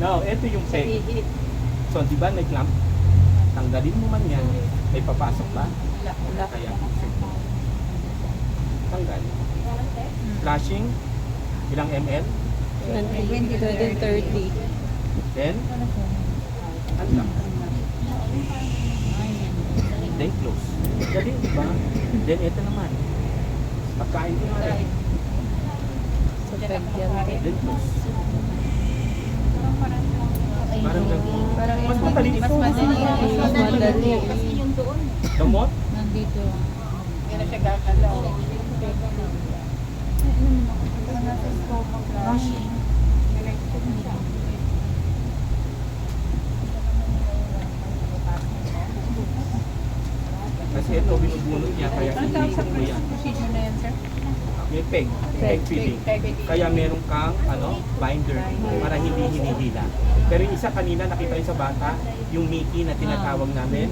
Now, ito yung Sa peg. ihip. So, di ba nag-clamp? Tanggalin mo man yan. May papasok ba? Wala. Kaya, tanggal. Flashing, ilang ml? 20, 30. Then, unlock. Then close. Dali, di ba? Then ito naman. Pagkain ko nga rin. Sa peg yan. Then close. Parang ganun. Parang Mas madali ito. Mas madali. Kasi yung doon. Gamot? Nandito. Hindi na siya gagalaw. Kasi ito binubunot niya kaya iniikot mo yan. Procedure na yan, sir? May peg. Peg feeding. Kaya meron kang binder para hindi hinihila. Pero yung isa kanina nakita yung sa bata, yung Mickey na tinatawag namin.